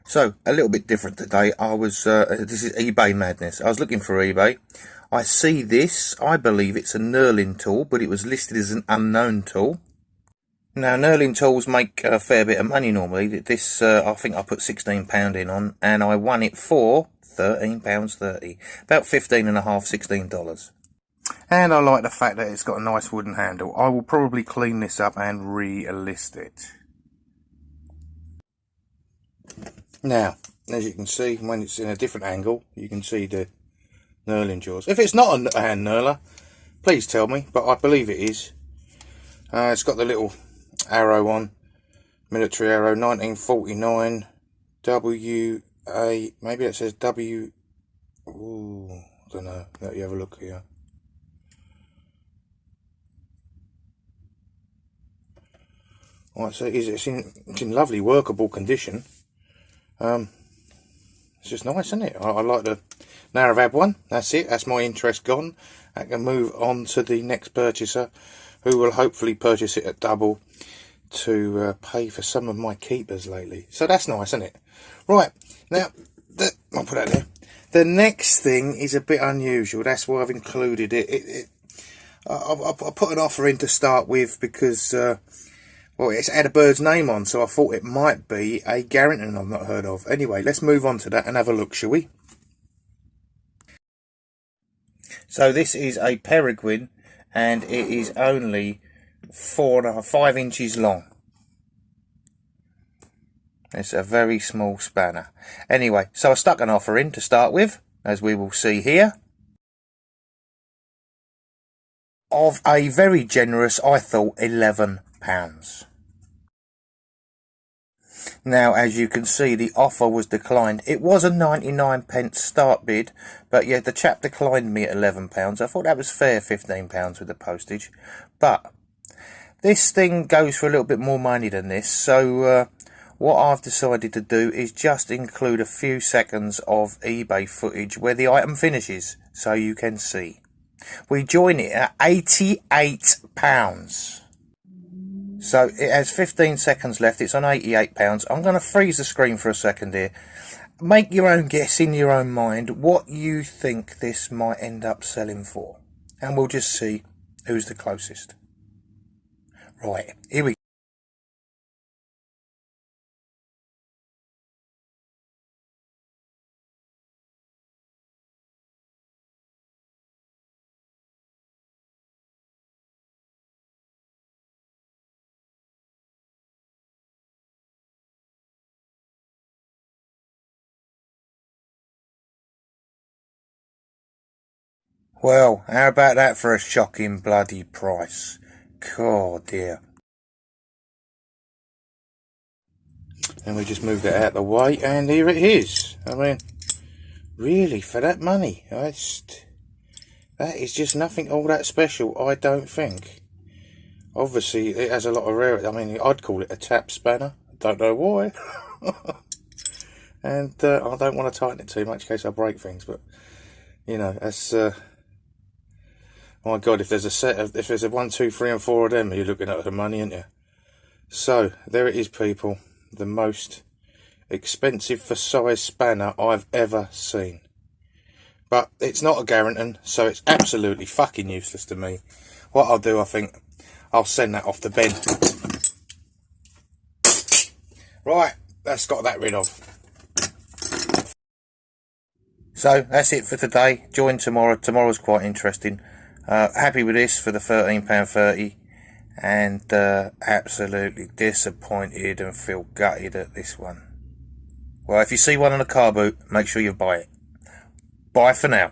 So, a little bit different today. This is eBay madness. I was looking for eBay. I see this. I believe it's a knurling tool, but it was listed as an unknown tool. Now, knurling tools make a fair bit of money normally. This, I think I put £16 in on, and I won it for £13.30. About 15 and a half, $16. And I like the fact that it's got a nice wooden handle. I will probably clean this up and re-list it. Now, as you can see, when it's in a different angle, you can see the knurling jaws. If it's not a hand knurler, please tell me, but I believe it is. It's got the little arrow on, military arrow, 1949, WA, maybe it says W, ooh, I don't know, let you have a look here. Right, so it's in lovely workable condition. It's just nice, isn't it? I like the Narrowab one. That's it. That's my interest gone. I can move on to the next purchaser, who will hopefully purchase it at double to pay for some of my keepers lately. So that's nice, isn't it? Right, now, I'll put that there. The next thing is a bit unusual. That's why I've included it. I put an offer in to start with because... well, it's had a bird's name on, so I thought it might be a Garrington I've not heard of. Anyway, let's move on to that and have a look, shall we? So this is a Peregrine, and it is only 5 inches long. It's a very small spanner. Anyway, so I stuck an offer in to start with, as we will see here, of a very generous, I thought, £11. Now, as you can see, the offer was declined. It was a 99p start bid, but yeah, the chap declined me at £11. I thought that was fair, £15 with the postage. But this thing goes for a little bit more money than this, so what I've decided to do is just include a few seconds of eBay footage where the item finishes, so you can see. We join it at £88. So it has 15 seconds left. It's on £88. I'm going to freeze the screen for a second here. Make your own guess in your own mind what you think this might end up selling for. And we'll just see who's the closest. Right, here we go. Well, how about that for a shocking bloody price? God dear. And we just moved it out of the way, and here it is. I mean, really, for that money, that is just nothing all that special, I don't think. Obviously, it has a lot of rarity. I mean, I'd call it a tap spanner. I don't know why. And I don't want to tighten it too much in case I break things, but, you know, that's... my God, if there's a 1, 2, 3 and 4 of them, you're looking at the money, aren't you? So, there it is, people. The most expensive for size spanner I've ever seen. But it's not a Garrington, so it's absolutely fucking useless to me. What I'll do, I think, I'll send that off to Ben. Right, that's got that rid of. So, that's it for today. Join tomorrow. Tomorrow's quite interesting. Happy with this for the £13.30, and absolutely disappointed and feel gutted at this one. Well, if you see one on a car boot, make sure you buy it. Bye for now.